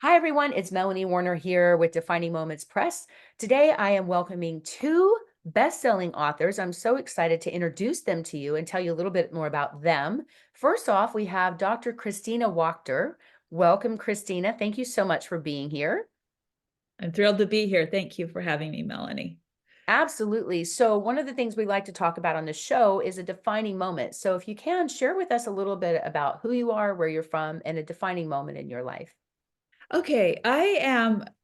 Hi, everyone. It's Melanie Warner here with Defining Moments Press. Today, I am welcoming two best-selling authors. I'm so excited to introduce them to you and tell you a little bit more about them. First off, we have Dr. Kristina Wachter. Welcome, Kristina. Thank you so much for being here. I'm thrilled to be here. Thank you for having me, Melanie. Absolutely. So, one of the things we like to talk about on the show is a defining moment. So, if you can, share with us a little bit about who you are, where you're from, and a defining moment in your life. Okay, I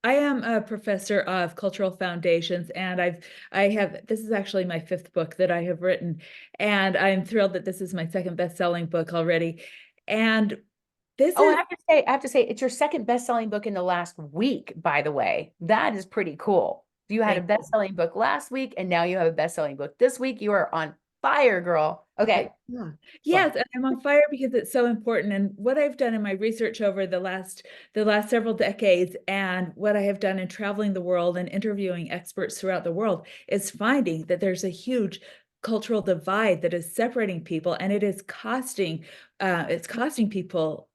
am a professor of cultural foundations, and I have this is actually my fifth book that I have written, and I'm thrilled that this is my second best-selling book already. And this Oh, is I have to say, it's your second best-selling book in the last week, by the way. That is pretty cool. You had a Thank you. best-selling book last week, and now you have a best-selling book this week. You are on fire, girl. Okay, Yeah. go on. Yes, and I'm on fire because it's so important. And what I've done in my research over the last several decades, and what I have done in traveling the world and interviewing experts throughout the world, is finding that there's a huge cultural divide that is separating people, and it's costing people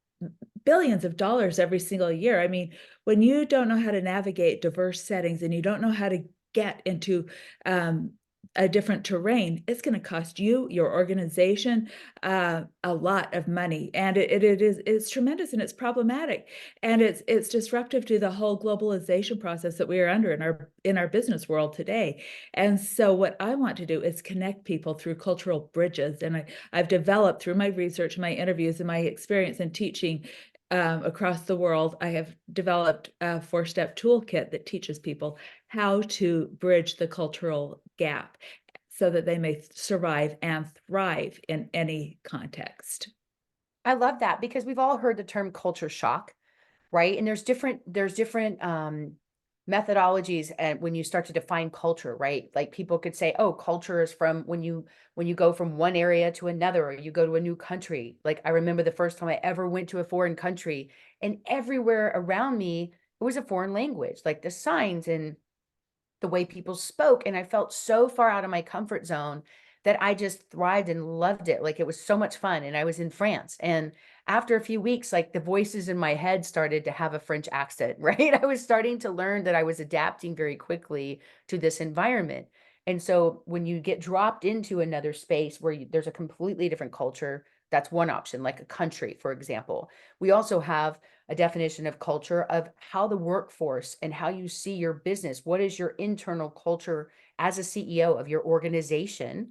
billions of dollars every single year. I mean, when you don't know how to navigate diverse settings and you don't know how to get into um, a different terrain, it's going to cost you, your organization, a lot of money, and it's tremendous and it's problematic, and it's disruptive to the whole globalization process that we are under in our business world today. And so, what I want to do is connect people through cultural bridges, and I've developed through my research, my interviews, and my experience in teaching across the world. I have developed a four-step toolkit that teaches people how to bridge the cultural gap so that they may survive and thrive in any context. I love that because we've all heard the term culture shock, right? And there's different methodologies and when you start to define culture, right? Like people could say, oh, culture is from when you go from one area to another or you go to a new country. Like I remember the first time I ever went to a foreign country and everywhere around me it was a foreign language, like the signs and the way people spoke. And I felt so far out of my comfort zone that I just thrived and loved it. Like it was so much fun. And I was in France. And after a few weeks, like the voices in my head started to have a French accent, right? I was starting to learn that I was adapting very quickly to this environment. And so when you get dropped into another space where there's a completely different culture, that's one option, like a country, for example. We also have a definition of culture of how the workforce and how you see your business. What is your internal culture as a CEO of your organization?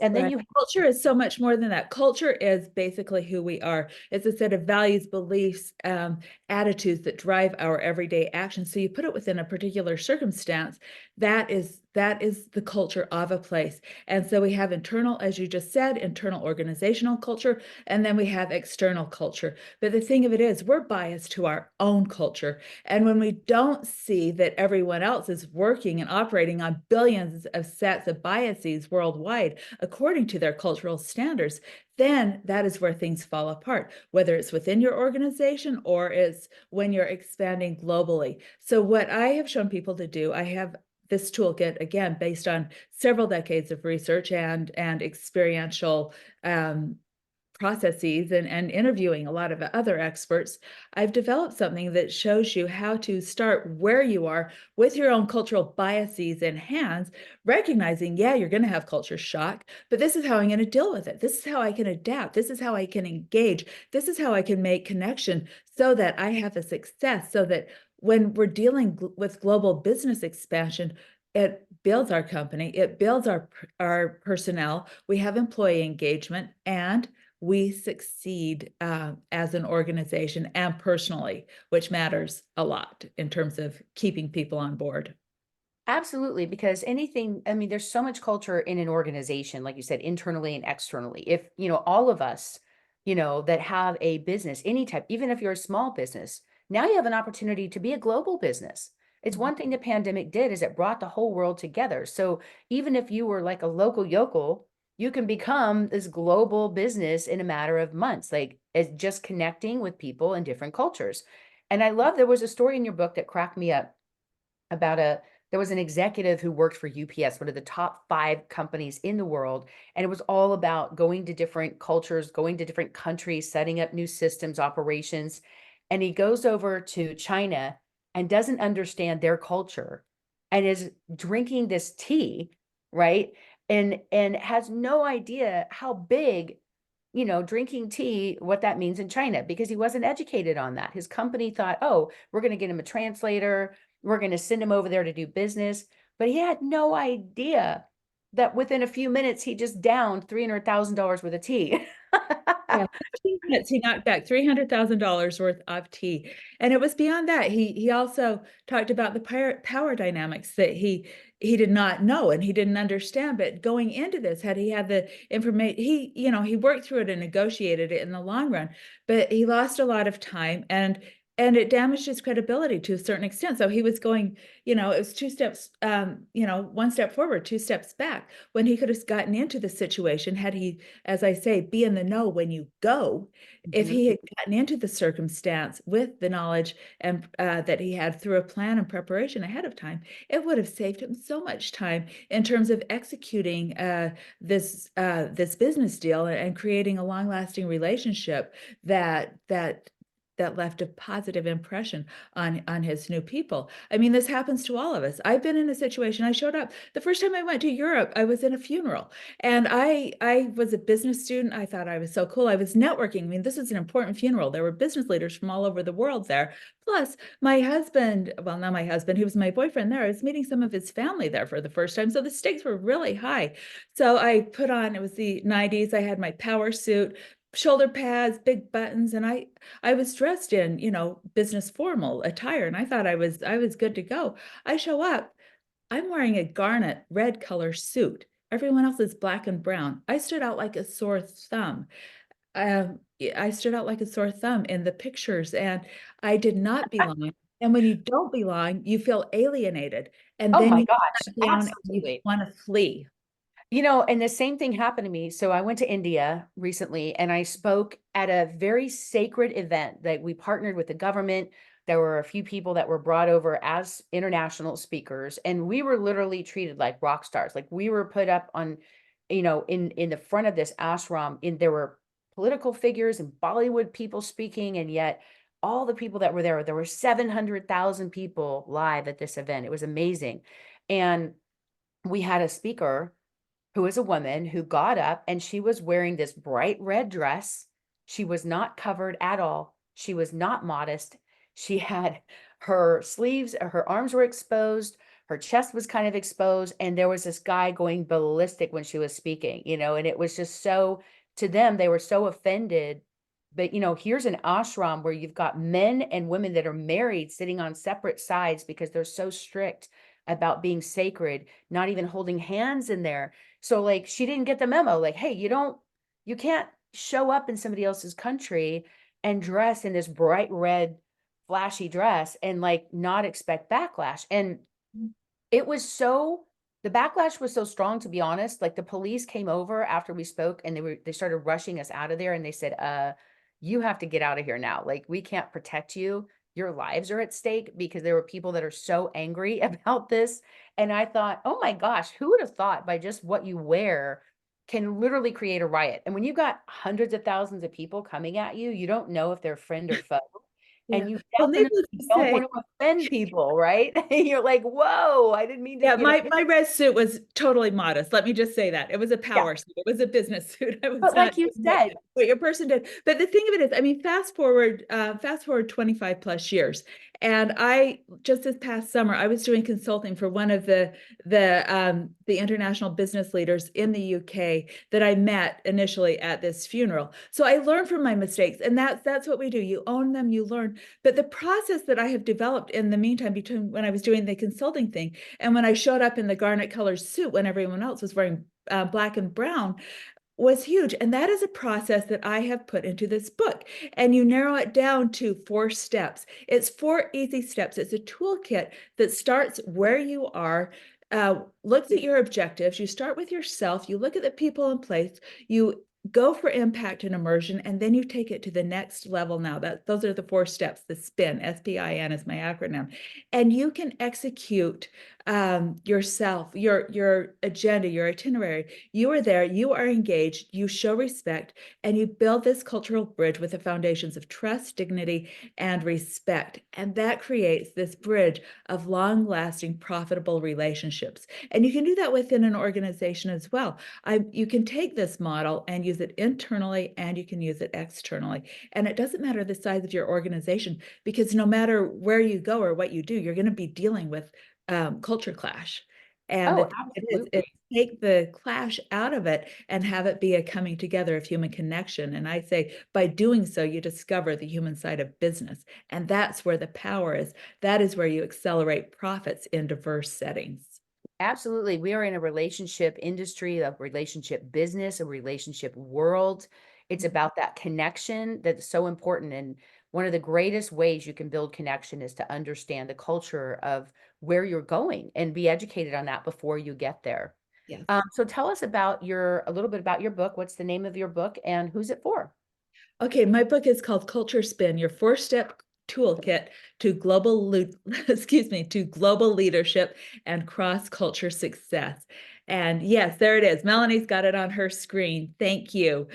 And then Right. you, Culture is so much more than that. Culture is basically who we are. It's a set of values, beliefs, attitudes that drive our everyday actions. So you put it within a particular circumstance, that is the culture of a place. And so we have internal, as you just said, internal organizational culture, and then we have external culture. But the thing of it is, we're biased to our own culture. And when we don't see that everyone else is working and operating on billions of sets of biases worldwide, according to their cultural standards, then that is where things fall apart, whether it's within your organization or it's when you're expanding globally. So, what I have shown people to do, I have this toolkit again based on several decades of research and experiential processes and interviewing a lot of other experts. I've developed something that shows you how to start where you are with your own cultural biases in hands, recognizing, yeah, you're going to have culture shock, but this is how I'm going to deal with it. This is how I can adapt. This is how I can engage. This is how I can make connection so that I have a success, so that when we're dealing with global business expansion, it builds our company, it builds our personnel, we have employee engagement, and we succeed as an organization and personally, which matters a lot in terms of keeping people on board. absolutely, because anything, I mean, there's so much culture in an organization, like you said, internally and externally. If, all of us, that have a business, any type, even if you're a small business, now you have an opportunity to be a global business. It's one thing the pandemic did is it brought the whole world together. So even if you were like a local yokel, you can become this global business in a matter of months, like it's just connecting with people in different cultures. And I love there was a story in your book that cracked me up about there was an executive who worked for UPS, one of the top 5 companies in the world. And it was all about going to different cultures, going to different countries, setting up new systems, operations. and he goes over to China and doesn't understand their culture and is drinking this tea, right? And has no idea how big, drinking tea, what that means in China, because he wasn't educated on that. His company thought, oh, we're going to get him a translator, we're going to send him over there to do business. But he had no idea that within a few minutes he just downed $300,000 worth of tea. Yeah, 15 minutes, he knocked back $300,000 worth of tea. And it was beyond that. He also talked about the power dynamics that he did not know and he didn't understand. But going into this, had he had the information, he worked through it and negotiated it in the long run, but he lost a lot of time and it damaged his credibility to a certain extent. So he was going, it was two steps, one step forward, two steps back, when he could have gotten into the situation had he, as I say, be in the know when you go. If Mhm. he had gotten into the circumstance with the knowledge and that he had through a plan and preparation ahead of time, it would have saved him so much time in terms of executing this business deal and creating a long-lasting relationship that left a positive impression on his new people. I mean, this happens to all of us. I've been in a situation, I showed up the first time I went to Europe, I was in a funeral and I was a business student. I thought I was so cool. I was networking. I mean, this is an important funeral. There were business leaders from all over the world there. Plus my husband, well, not my husband, he was my boyfriend there. I was meeting some of his family there for the first time. So the stakes were really high. So I put on, it was the 90s. I had my power suit, shoulder pads, big buttons, and I was dressed in, business formal attire, and I thought I was good to go. I show up, I'm wearing a garnet red color suit. Everyone else is black and brown. I stood out like a sore thumb. I stood out like a sore thumb in the pictures, and I did not belong. And when you don't belong, you feel alienated, and Oh then my you gosh, shut down and you absolutely. want to flee. And the same thing happened to me. So I went to India recently and I spoke at a very sacred event that we partnered with the government. There were a few people that were brought over as international speakers, and we were literally treated like rock stars. Like we were put up on, in the front of this ashram, there were political figures and Bollywood people speaking, and yet all the people that were there were 700,000 people live at this event. It was amazing. And we had a speaker who is a woman who got up and she was wearing this bright red dress. She was not covered at all. She was not modest. She had her sleeves, her arms were exposed, her chest was kind of exposed, and there was this guy going ballistic when she was speaking, and it was just so, to them, they were so offended. But here's an ashram where you've got men and women that are married sitting on separate sides because they're so strict about being sacred, not even holding hands in there. So like she didn't get the memo, like, hey, you can't show up in somebody else's country and dress in this bright red flashy dress and like not expect backlash. And it was so, the backlash was so strong, to be honest. Like the police came over after we spoke and they started rushing us out of there and they said, you have to get out of here now. Like we can't protect you. Your lives are at stake, because there were people that are so angry about this. And I thought, oh my gosh, who would have thought by just what you wear can literally create a riot? And when you've got hundreds of thousands of people coming at you, you don't know if they're friend or foe. Yeah. And you Well, definitely needless to don't say, want to offend people, right? And you're like, whoa, I didn't mean to, yeah, my red suit was totally modest. Let me just say that. It was a yeah. power suit. It was a business suit. I was But not like you doing said, what your person did. But the thing of it is, I mean, fast forward 25 plus years. And I just this past summer, I was doing consulting for one of the international business leaders in the UK that I met initially at this funeral. So I learned from my mistakes, and that's what we do. You own them, you learn. But the process that I have developed in the meantime, between when I was doing the consulting thing and when I showed up in the garnet colored suit when everyone else was wearing black and brown, was huge. And that is a process that I have put into this book. And you narrow it down to 4 steps. It's 4 easy steps. It's a toolkit that starts where you are, looks at your objectives. You start with yourself. You look at the people in place. You go for impact and immersion, and then you take it to the next level. Now those are the 4 steps. The SPIN, SPIN is my acronym, and you can execute yourself, your agenda, your itinerary. You are there, you are engaged, you show respect, and you build this cultural bridge with the foundations of trust, dignity, and respect. And that creates this bridge of long-lasting, profitable relationships. And you can do that within an organization as well. You can take this model and use it internally, and you can use it externally. And it doesn't matter the size of your organization, because no matter where you go or what you do, you're going to be dealing with culture clash. And Oh, the thing is absolutely. take the clash out of it and have it be a coming together of human connection. And I say by doing so, you discover the human side of business. And that's where the power is. That is where you accelerate profits in diverse settings. Absolutely. We are in a relationship industry, a relationship business, a relationship world. It's about that connection that's so important. And one of the greatest ways you can build connection is to understand the culture of where you're going and be educated on that before you get there. Yes. So tell us about a little bit about your book. What's the name of your book and who's it for? Okay, my book is called Culture Spin, your four-step toolkit to excuse me, to global leadership and cross-culture success. And yes, there it is. Melanie's got it on her screen. Thank you.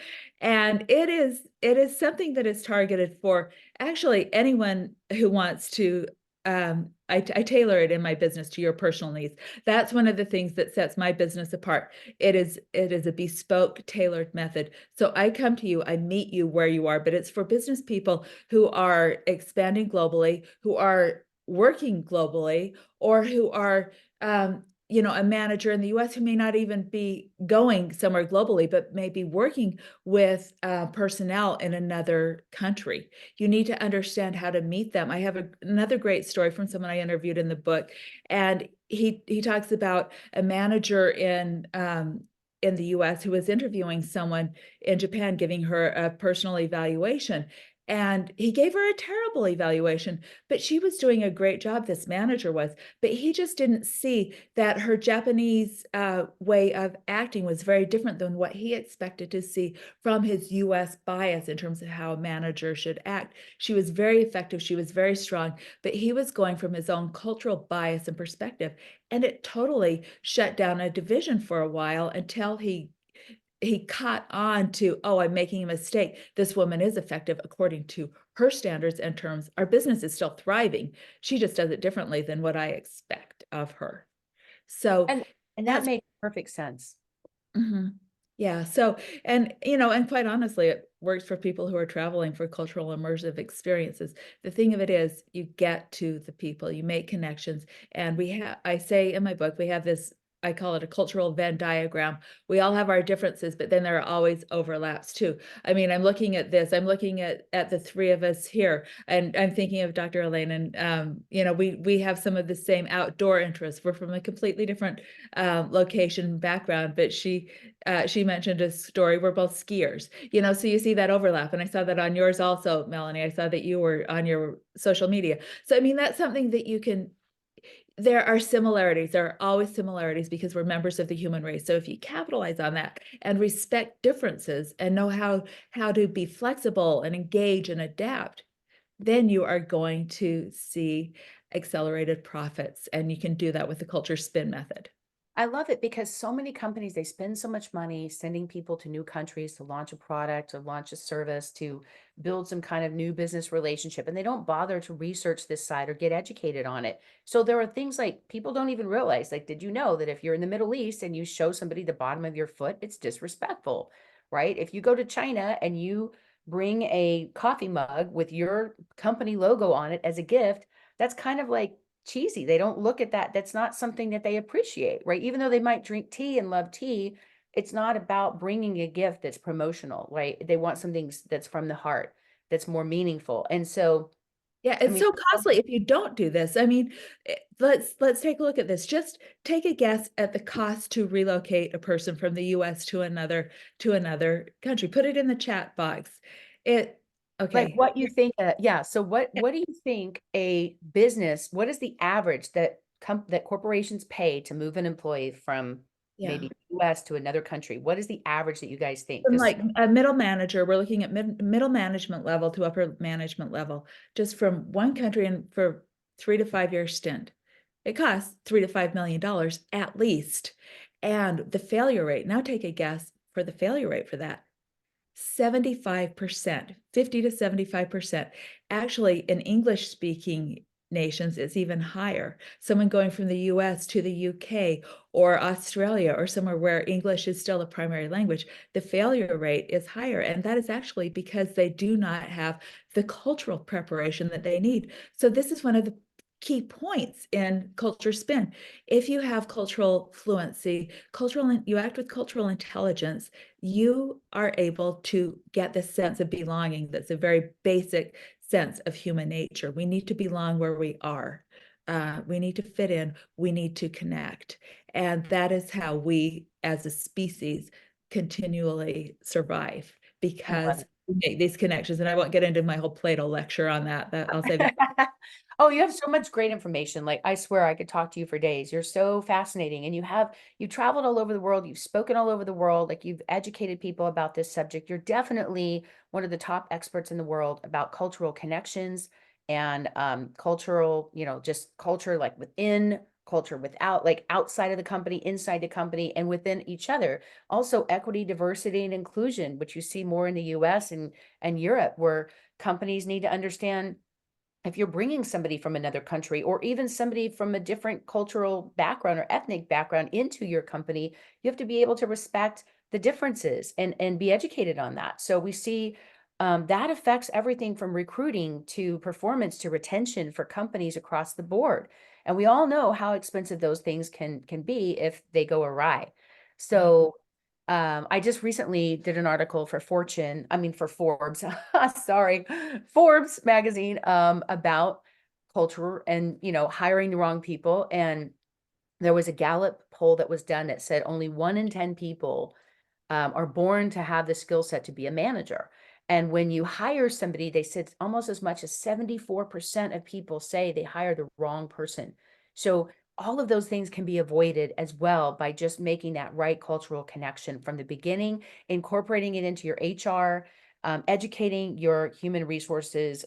And it is something that is targeted for actually anyone who wants to I tailor it in my business to your personal needs. That's one of the things that sets my business apart. It is a bespoke, tailored method. So I come to you, I meet you where you are, but it's for business people who are expanding globally, who are working globally, or who are a manager in the US who may not even be going somewhere globally, but may be working with personnel in another country. You need to understand how to meet them. I have another great story from someone I interviewed in the book, and he talks about a manager in the US who was interviewing someone in Japan, giving her a personal evaluation. And he gave her a terrible evaluation, but she was doing a great job, this manager was. But he just didn't see that her Japanese way of acting was very different than what he expected to see from his US bias in terms of how a manager should act. She was very effective, she was very strong, but he was going from his own cultural bias and perspective. And it totally shut down a division for a while until he caught on to, oh, I'm making a mistake. This woman is effective according to her standards and terms. Our business is still thriving. She just does it differently than what I expect of her. So And and that that's makes perfect sense. mhm. Yeah, so and quite honestly, it works for people who are traveling for cultural immersive experiences. The thing of it is you get to the people, you make connections, and I say in my book, we have this, I call it a cultural Venn diagram. We all have our differences, but then there are always overlaps too. I mean, I'm looking at this, I'm looking at the three of us here, and I'm thinking of Dr. Elaine, and we have some of the same outdoor interests. We're from a completely different location background, but she mentioned a story. We're both skiers, so you see that overlap. And I saw that on yours also, Melanie. I saw that you were on your social media. So, I mean, that's something that there are similarities. There are always similarities because we're members of the human race. So if you capitalize on that and respect differences and know how to be flexible and engage and adapt, then you are going to see accelerated profits. And you can do that with the culture spin method. I love it because so many companies, they spend so much money sending people to new countries to launch a product, to launch a service, to build some kind of new business relationship, and they don't bother to research this side or get educated on it. So there are things like people don't even realize, like, did you know that if you're in the Middle East and you show somebody the bottom of your foot, it's disrespectful, right? If you go to China and you bring a coffee mug with your company logo on it as a gift, that's kind of like cheesy. They don't look at that. That's not something that they appreciate, right? Even though they might drink tea and love tea, it's not about bringing a gift that's promotional, right? They want something that's from the heart, that's more meaningful. And so, Yeah, I it's mean, so costly if you don't do this. I mean, let's take a look at this. Just take a guess at the cost to relocate a person from the US to another country. Put it in the chat box. It like okay. what you think, yeah. So what do you think a business, what is the average that corporations pay to move an employee from Yeah. maybe US to another country? What is the average that you guys think? From Just like a middle manager, we're looking at middle management level to upper management level, just from one country and for 3 to 5 year stint. It costs $3 to $5 million at least. And the failure rate, now take a guess for the failure rate for that. 75%, 50 to 75%. Actually, in English speaking nations, it's even higher. Someone going from the US to the UK or Australia or somewhere where English is still a primary language, the failure rate is higher. And that is actually because they do not have the cultural preparation that they need. So this is one of the key points in culture spin. If you have cultural fluency, you act with cultural intelligence, you are able to get this sense of belonging. That's a very basic sense of human nature. We need to belong where we are. We need to fit in. We need to connect. And that is how we as a species continually survive, I love because it. we make these connections. And I won't get into my whole Plato lecture on that. I'll save that. Oh, you have so much great information. Like, I swear I could talk to you for days. You're so fascinating. And you've traveled all over the world. You've spoken all over the world. Like, you've educated people about this subject. You're definitely one of the top experts in the world about cultural connections and cultural, just culture, like within culture, without, like outside of the company, inside the company, and within each other. Also equity, diversity, and inclusion, which you see more in the US and Europe, where companies need to understand if you're bringing somebody from another country or even somebody from a different cultural background or ethnic background into your company, you have to be able to respect the differences and be educated on that. So we see that affects everything from recruiting to performance to retention for companies across the board. And we all know how expensive those things can be if they go awry. Yeah. So I just recently did an article for for Forbes, sorry, Forbes magazine, about culture and, hiring the wrong people. And there was a Gallup poll that was done that said only 1 in 10 people are born to have the skill set to be a manager. And when you hire somebody, they said almost as much as 74% of people say they hire the wrong person. So all of those things can be avoided as well by just making that right cultural connection from the beginning, incorporating it into your HR, educating your human resources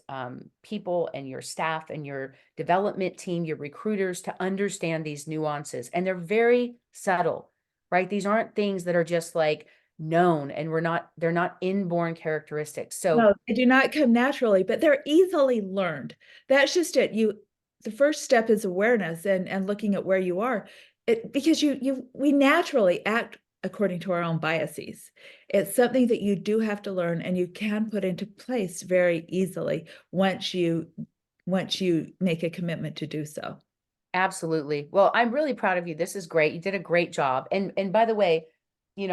people and your staff and your development team, your recruiters, to understand these nuances. And they're very subtle, right? These aren't things that are just like known, and they're not inborn characteristics. So No, they do not come naturally, but they're easily learned. That's just it. The first step is awareness and looking at where you are. Because we naturally act according to our own biases. It's something that you do have to learn, and you can put into place very easily once you make a commitment to do so. absolutely. Well, I'm really proud of you. This is great. You did a great job. And by the way, you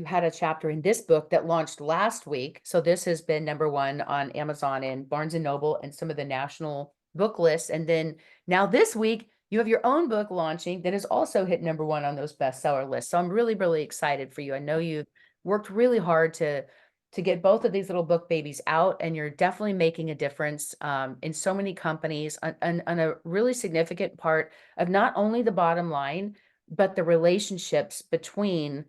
had a chapter in this book that launched last week. So this has been #1 on Amazon and Barnes and Noble and some of the national book lists. And then now this week, you have your own book launching that has also hit #1 on those bestseller lists. So I'm really, really excited for you. I know you've worked really hard to get both of these little book babies out, and you're definitely making a difference in so many companies on a really significant part of not only the bottom line, but the relationships between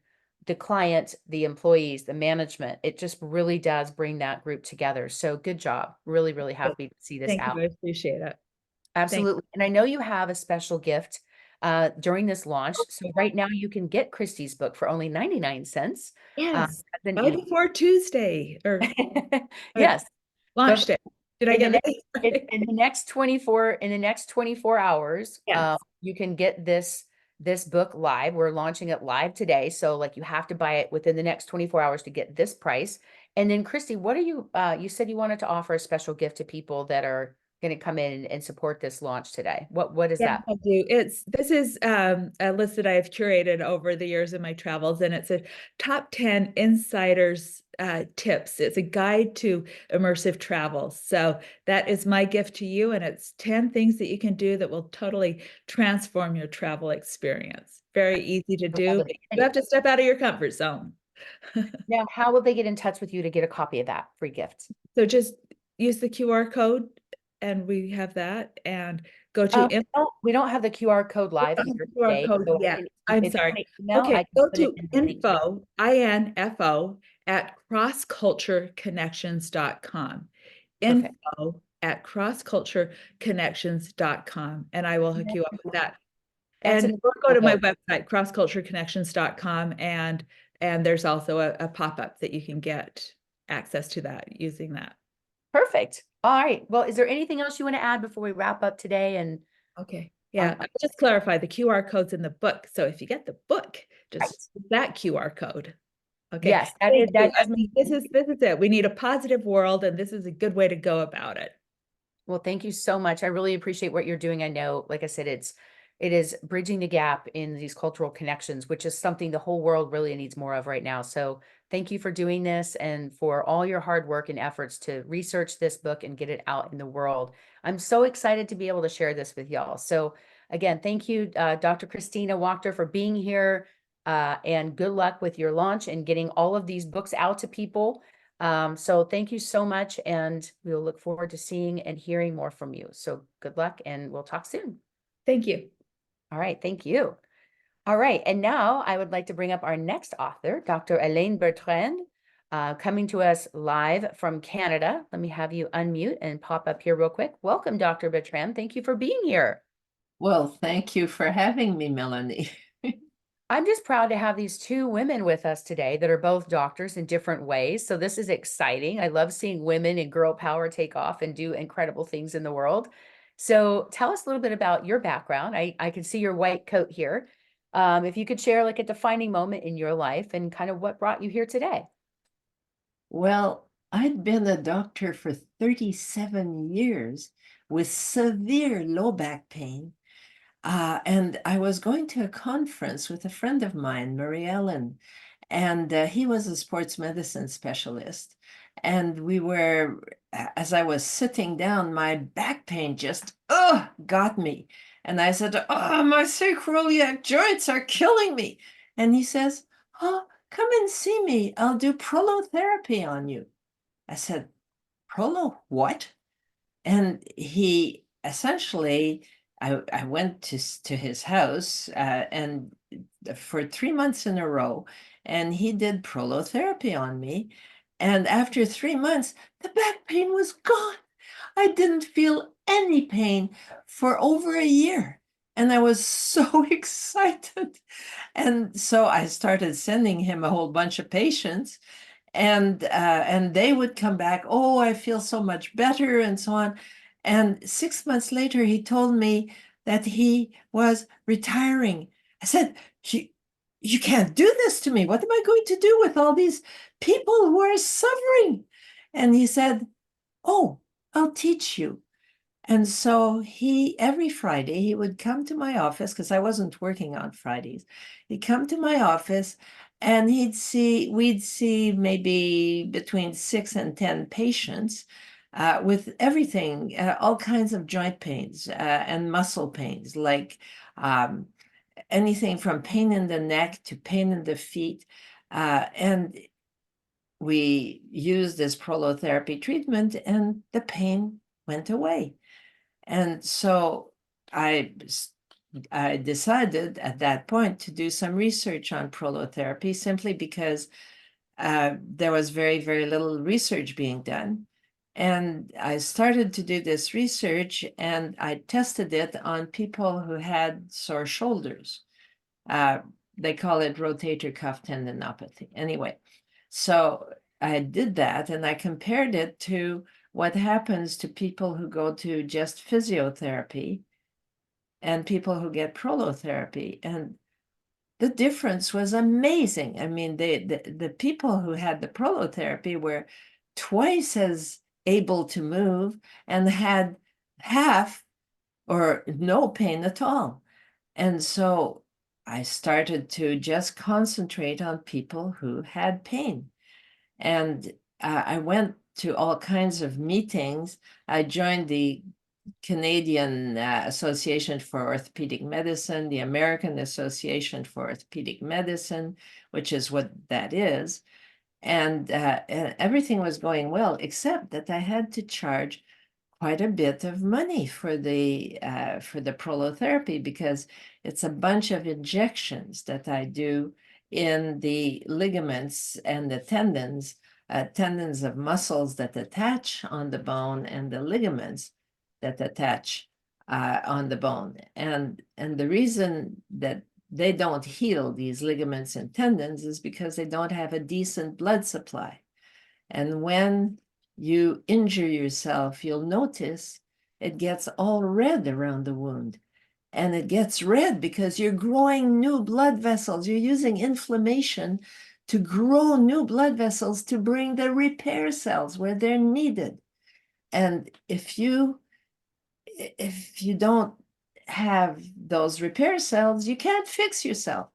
the client, the employees, the management. It just really does bring that group together. So good job. Really, really happy to see this Thank you. out. I appreciate it. Thank Absolutely. And I know you have a special gift during this launch. So right now you can get Christie's book for only 99 cents Yes. as an Right e. before Tuesday or Yes. launch But day. Did I in the get next that right? in the next 24 hours, Yes. you can get this book live. We're launching it live today. So like you have to buy it within the next 24 hours to get this price. And then Christy, what are you said you wanted to offer a special gift to people that are going to come in and support this launch today. What is Yes, that? I do. This is a list that I have curated over the years of my travels, and it's a top 10 insiders tips. It's a guide to immersive travel. So that is my gift to you, and it's 10 things that you can do that will totally transform your travel experience. Very easy to I love do, it. but you have to step out of your comfort zone. Now, how will they get in touch with you to get a copy of that free gift? So just use the QR code, and we have that, and go to We don't have the QR code live here QR today. code So yet. I'm if you sorry. want to email, Okay, I can go put it to in the link here. info at crosscultureconnections.com. Perfect. Info at crosscultureconnections.com, and I will hook you up with that. That's And an or go to my incredible. website, crosscultureconnections.com, and there's also a pop-up that you can get access to that using that. Perfect. All right. Well, is there anything else you want to add before we wrap up today? And Okay. Yeah, I'll just clarify the QR code's in the book. So if you get the book, right. just use that QR code. Okay. Yes, that Thank is you. that does make. This is it. We need a positive world, and this is a good way to go about it. Well, thank you so much. I really appreciate what you're doing. I know, like I said, it is bridging the gap in these cultural connections, which is something the whole world really needs more of right now. So thank you for doing this and for all your hard work and efforts to research this book and get it out in the world. I'm so excited to be able to share this with y'all. So again, thank you, Dr. Kristina Wachter, for being here, and good luck with your launch and getting all of these books out to people. So thank you so much, and we'll look forward to seeing and hearing more from you. So good luck, and we'll talk soon. Thank you. All right, thank you. All right, and now I would like to bring up our next author, Dr. Helene Bertrand, coming to us live from Canada. Let me have you unmute and pop up here real quick. Welcome, Dr. Bertrand. Thank you for being here. Well, thank you for having me, Melanie. I'm just proud to have these two women with us today that are both doctors in different ways. So this is exciting. I love seeing women and girl power take off and do incredible things in the world. So tell us a little bit about your background. I can see your white coat here. If you could share like a defining moment in your life and kind of what brought you here today. Well, I'd been a doctor for 37 years with severe low back pain. And I was going to a conference with a friend of mine, Mary Ellen, and he was a sports medicine specialist. And as I was sitting down, my back pain just got me. And I said, "Oh, my sacroiliac joints are killing me." And he says, "Oh, come and see me. I'll do prolotherapy on you." I said, "Prolo, what?" And he essentially, I went to his house and for 3 months in a row, and he did prolotherapy on me. And after 3 months, the back pain was gone. I didn't feel any pain for over a year. And I was so excited. And so I started sending him a whole bunch of patients, and they would come back, "Oh, I feel so much better," and so on. And 6 months later, he told me that he was retiring. I said, you can't do this to me. What am I going to do with all these people who are suffering?" And he said, "Oh, I'll teach you." And so every Friday, he would come to my office because I wasn't working on Fridays. He'd come to my office and we'd see maybe between 6 and 10 patients with everything, all kinds of joint pains and muscle pains, like um, anything from pain in the neck to pain in the feet. And we used this prolotherapy treatment, and the pain went away. And so I decided at that point to do some research on prolotherapy, simply because there was very, very little research being done. And I started to do this research, and I tested it on people who had sore shoulders. Uh, they call it rotator cuff tendinopathy. Anyway, so I did that, and I compared it to what happens to people who go to just physiotherapy and people who get prolotherapy. And the difference was amazing. I mean, the people who had the prolotherapy were twice as able to move and had half or no pain at all. And so I started to just concentrate on people who had pain. And I went to all kinds of meetings. I joined the Canadian Association for Orthopedic Medicine, the American Association for Orthopedic Medicine, which is what that is. And everything was going well, except that I had to charge quite a bit of money for the prolotherapy, because it's a bunch of injections that I do in the ligaments and the tendons tendons of muscles that attach on the bone and the ligaments that attach on the bone. And the reason that they don't heal, these ligaments and tendons, is because they don't have a decent blood supply. And when you injure yourself, you'll notice it gets all red around the wound. And it gets red because you're growing new blood vessels. You're using inflammation to grow new blood vessels to bring the repair cells where they're needed. And if you don't have those repair cells, you can't fix yourself.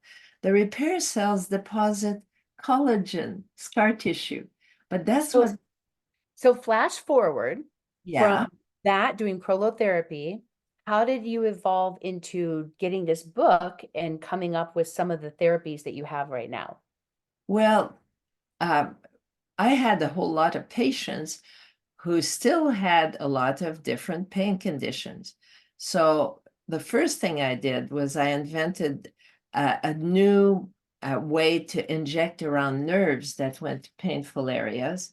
The repair cells deposit collagen, scar tissue. But that's So, what, so flash forward yeah. from that, doing prolotherapy, how did you evolve into getting this book and coming up with some of the therapies that you have right now? Well, I had a whole lot of patients who still had a lot of different pain conditions. So the first thing I did was I invented a new way to inject around nerves that went to painful areas.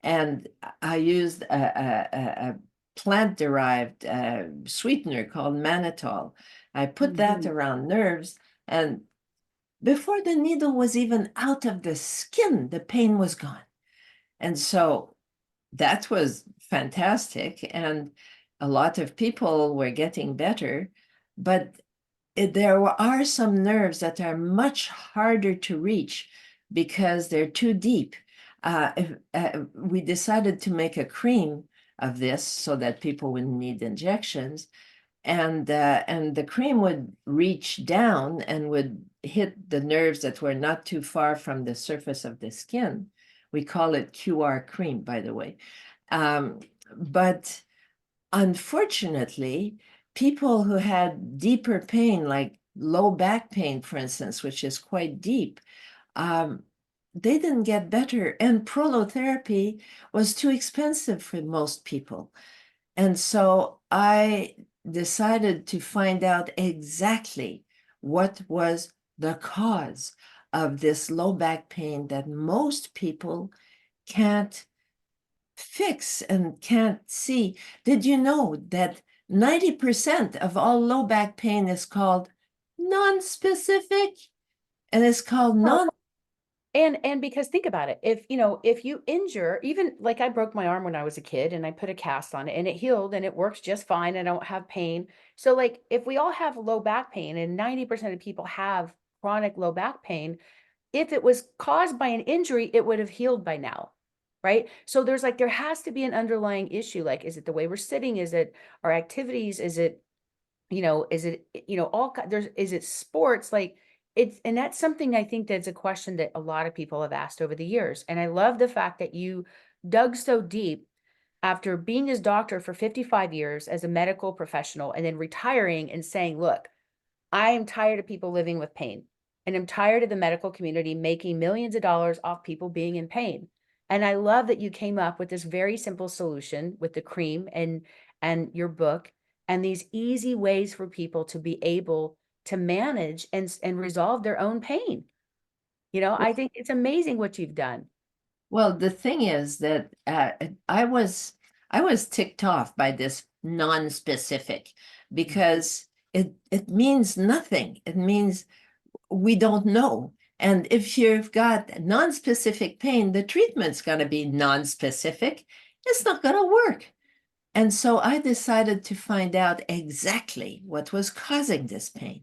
And I used a plant-derived sweetener called mannitol. I put that around nerves, and before the needle was even out of the skin, the pain was gone. And so that was fantastic. And a lot of people were getting better. But there are some nerves that are much harder to reach because they're too deep. We decided to make a cream of this so that people wouldn't need injections. And the cream would reach down and would hit the nerves that were not too far from the surface of the skin. We call it QR cream, by the way. But unfortunately, people who had deeper pain, like low back pain, for instance, which is quite deep, they didn't get better. And prolotherapy was too expensive for most people. And so I decided to find out exactly what was the cause of this low back pain that most people can't fix and can't see. Did you know that 90% of all low back pain is called non-specific? And it's called non. And because think about it, if you injure, even like I broke my arm when I was a kid and I put a cast on it and it healed and it works just fine. I don't have pain. So like if we all have low back pain and 90% of people have chronic low back pain, if it was caused by an injury, it would have healed by now. Right. So there has to be an underlying issue. Like, is it the way we're sitting? Is it our activities? Is it, is it sports? Like, and that's something I think that's a question that a lot of people have asked over the years. And I love the fact that you dug so deep after being his doctor for 55 years as a medical professional and then retiring and saying, look, I am tired of people living with pain, and I'm tired of the medical community making millions of dollars off people being in pain. And I love that you came up with this very simple solution with the cream and your book and these easy ways for people to be able to manage and resolve their own pain. I think it's amazing what you've done. Well, the thing is that I was ticked off by this non-specific because it means nothing. It means we don't know. And if you've got non-specific pain, the treatment's going to be non-specific. It's not going to work. And so I decided to find out exactly what was causing this pain.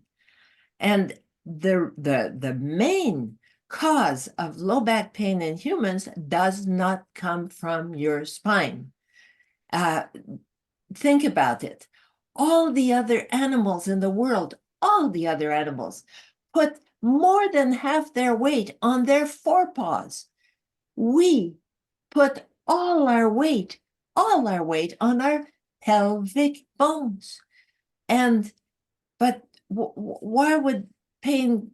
And the main cause of low back pain in humans does not come from your spine. Think about it. All the other animals in the world, all the other animals, put more than half their weight on their forepaws. We put all our weight on our pelvic bones. But why would pain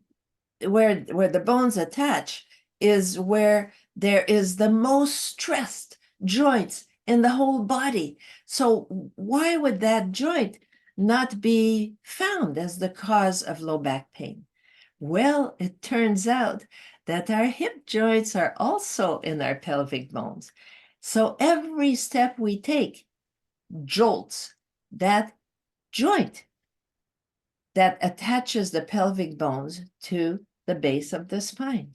where the bones attach is where there is the most stressed joints in the whole body. So why would that joint not be found as the cause of low back pain? Well, it turns out that our hip joints are also in our pelvic bones. So every step we take jolts that joint that attaches the pelvic bones to the base of the spine.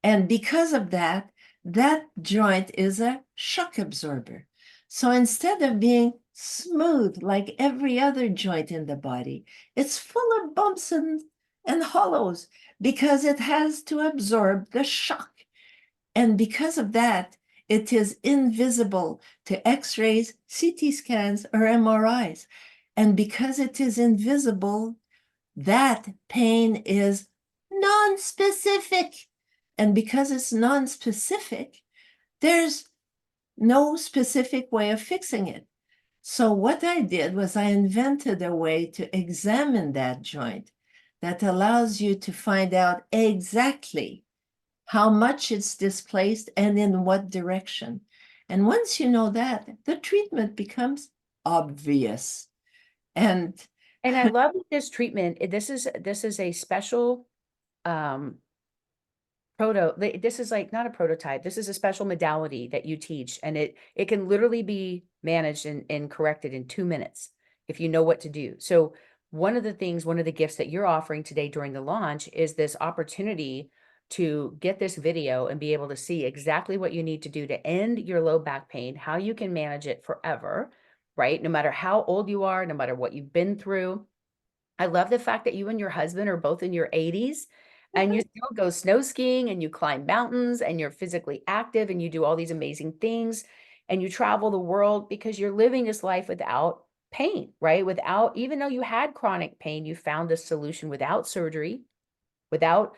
And because of that, that joint is a shock absorber. So instead of being smooth like every other joint in the body, it's full of bumps and hollows because it has to absorb the shock. And because of that, it is invisible to X-rays, CT scans, or MRIs. And because it is invisible, that pain is non-specific. And because it's non-specific, there's no specific way of fixing it. So what I did was I invented a way to examine that joint that allows you to find out exactly how much it's displaced and in what direction. And once you know that, the treatment becomes obvious. And I love this treatment. This is a special this is like not a prototype. This is a special modality that you teach, and it can literally be managed and corrected in 2 minutes if you know what to do. So one of the gifts that you're offering today during the launch is this opportunity to get this video and be able to see exactly what you need to do to end your low back pain, how you can manage it forever, right? No matter how old you are, no matter what you've been through. I love the fact that you and your husband are both in your 80s and you still go snow skiing and you climb mountains and you're physically active and you do all these amazing things and you travel the world because you're living this life without pain, right? Without, even though you had chronic pain, you found a solution without surgery, without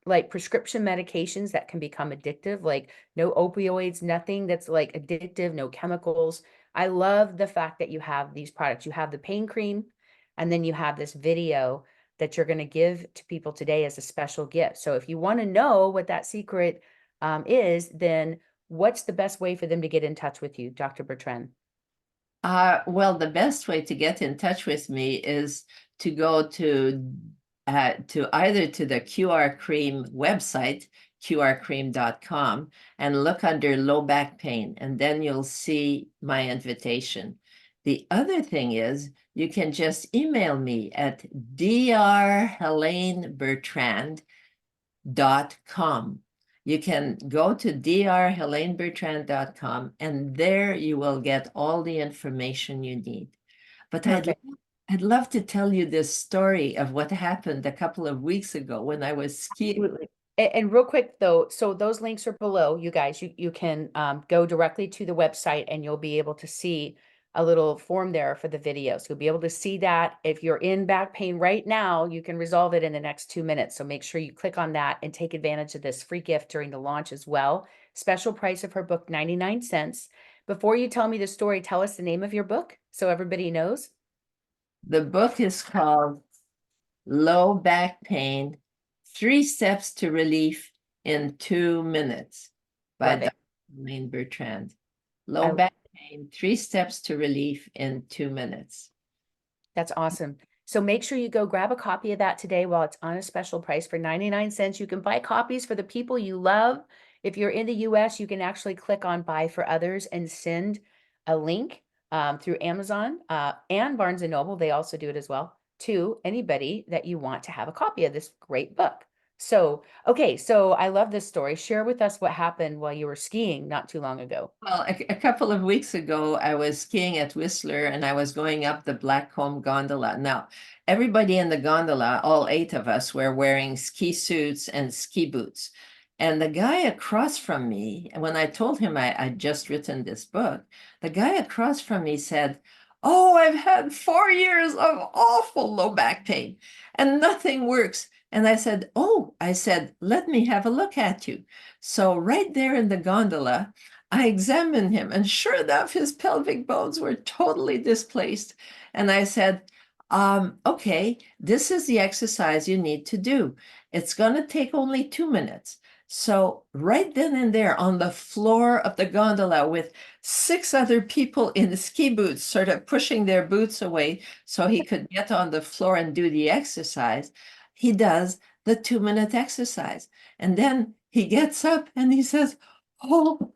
like prescription medications that can become addictive, like no opioids, nothing that's like addictive, no chemicals. I love the fact that you have these products. You have the pain cream, and then you have this video that you're going to give to people today as a special gift. So if you want to know what that secret is, then what's the best way for them to get in touch with you, Dr. Bertrand? Well, the best way to get in touch with me is to go to either to the QR Cream website, qrcream.com, and look under low back pain, and then you'll see my invitation. The other thing is you can just email me at drhelenebertrand.com. You can go to drhelenebertrand.com, and there you will get all the information you need. But I'd love to tell you this story of what happened a couple of weeks ago when I was skiing. Absolutely. And real quick though, so those links are below, you guys. You can go directly to the website and you'll be able to see a little form there for the video. So you'll be able to see that. If you're in back pain right now, you can resolve it in the next 2 minutes. So make sure you click on that and take advantage of this free gift during the launch as well. Special price of her book, 99 cents. Before you tell me the story, tell us the name of your book so everybody knows. The book is called Low Back Pain, 3 Steps to Relief in 2 Minutes by Dr. Helene Bertrand. Low back pain, 3 steps to relief in 2 minutes. That's awesome. So make sure you go grab a copy of that today while it's on a special price for 99 cents. You can buy copies for the people you love. If you're in the US, you can actually click on Buy for Others and send a link through Amazon and Barnes & Noble. They also do it as well, to anybody that you want to have a copy of this great book. So, okay, so I love this story. Share with us what happened while you were skiing not too long ago. Well, a couple of weeks ago, I was skiing at Whistler and I was going up the Blackcomb gondola. Now, everybody in the gondola, all 8 of us, were wearing ski suits and ski boots. And the guy across from me, when I told him I'd just written this book, the guy across from me said, "Oh, I've had 4 years of awful low back pain and nothing works." And I said, "Let me have a look at you." So right there in the gondola, I examined him, and sure enough, his pelvic bones were totally displaced. And I said, okay, this is the exercise you need to do. It's going to take only 2 minutes. So right then and there on the floor of the gondola with 6 other people in ski boots, sort of pushing their boots away so he could get on the floor and do the exercise, he does the 2-minute exercise. And then he gets up and he says, "Oh,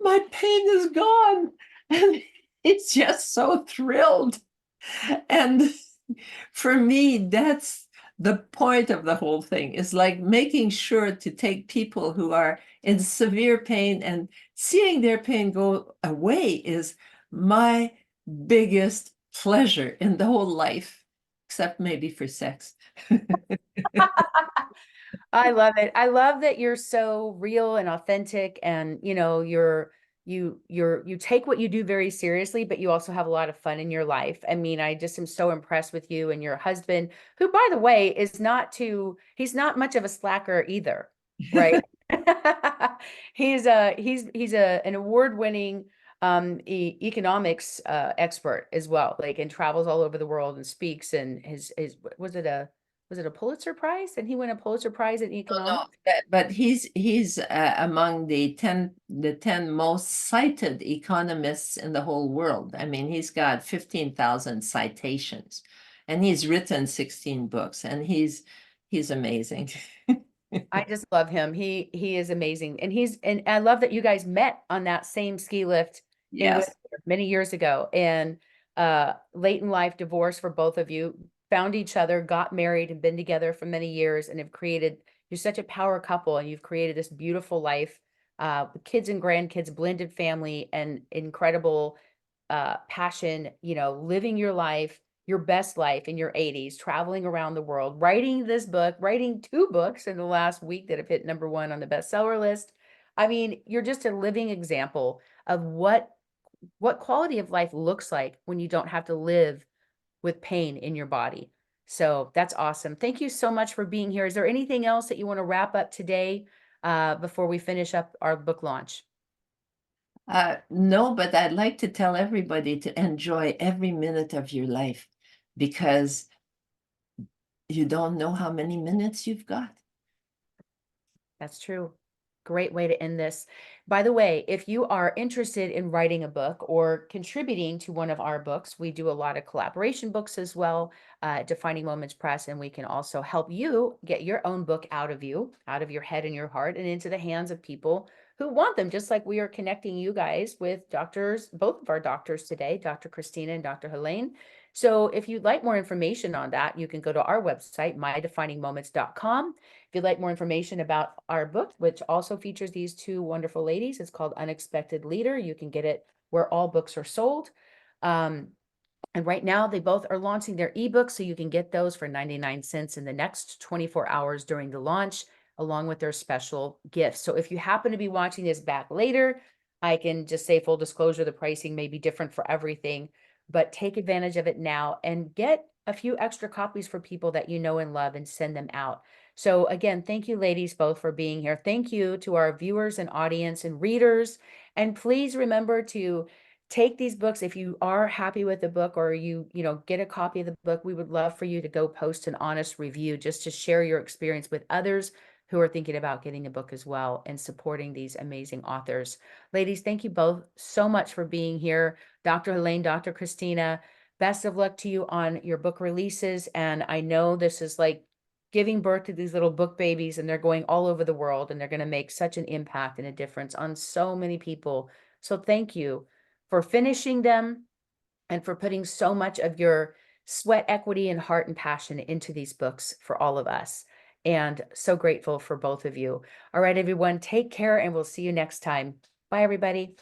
my pain is gone." And he's just so thrilled. And for me, that's the point of the whole thing, is like making sure to take people who are in severe pain and seeing their pain go away is my biggest pleasure in the whole life, except maybe for sex. I love it. I love that you're so real and authentic, and you take what you do very seriously, but you also have a lot of fun in your life. I mean, I just am so impressed with you and your husband, who, by the way, he's not much of a slacker either, right? An award-winning economics expert as well, like, and travels all over the world and speaks, and his was it a Pulitzer Prize? And he won a Pulitzer Prize in No, economics. but he's among the 10 most cited economists in the whole world. I mean, he's got 15,000 citations, and he's written 16 books, and he's amazing. I just love him. He is amazing. And I love that you guys met on that same ski lift in Yes. Whistler many years ago. And late in life divorce for both of you, found each other, got married, and been together for many years, and have created, you're such a power couple, and you've created this beautiful life with kids and grandkids, blended family, and incredible passion, living your life, your best life in your 80s, traveling around the world, writing this book, writing 2 books in the last week that have hit #1 on the bestseller list. I mean, you're just a living example of what quality of life looks like when you don't have to live with pain in your body. So that's awesome. Thank you so much for being here. Is there anything else that you want to wrap up today before we finish up our book launch? No, but I'd like to tell everybody to enjoy every minute of your life, because you don't know how many minutes you've got. That's true. Great way to end this. By the way, if you are interested in writing a book or contributing to one of our books, we do a lot of collaboration books as well, Defining Moments Press, and we can also help you get your own book out of your head and your heart, and into the hands of people who want them, just like we are connecting you guys with doctors, both of our doctors today, Dr. Kristina and Dr. Helene. So if you'd like more information on that, you can go to our website, mydefiningmoments.com. If you'd like more information about our book, which also features these 2 wonderful ladies, it's called Unexpected Leader. You can get it where all books are sold. And right now they both are launching their ebooks, so you can get those for 99 cents in the next 24 hours during the launch, along with their special gifts. So if you happen to be watching this back later, I can just say, full disclosure, the pricing may be different for everything, but take advantage of it now and get a few extra copies for people that you know and love, and send them out. So again, thank you ladies both for being here. Thank you to our viewers and audience and readers. And please remember to take these books. If you are happy with the book, or you get a copy of the book, we would love for you to go post an honest review, just to share your experience with others who are thinking about getting a book as well, and supporting these amazing authors. Ladies, thank you both so much for being here. Dr. Helene, Dr. Kristina, best of luck to you on your book releases. And I know this is like giving birth to these little book babies, and they're going all over the world, and they're going to make such an impact and a difference on so many people. So thank you for finishing them, and for putting so much of your sweat equity and heart and passion into these books for all of us. And so grateful for both of you. All right, everyone, take care, and we'll see you next time. Bye, everybody.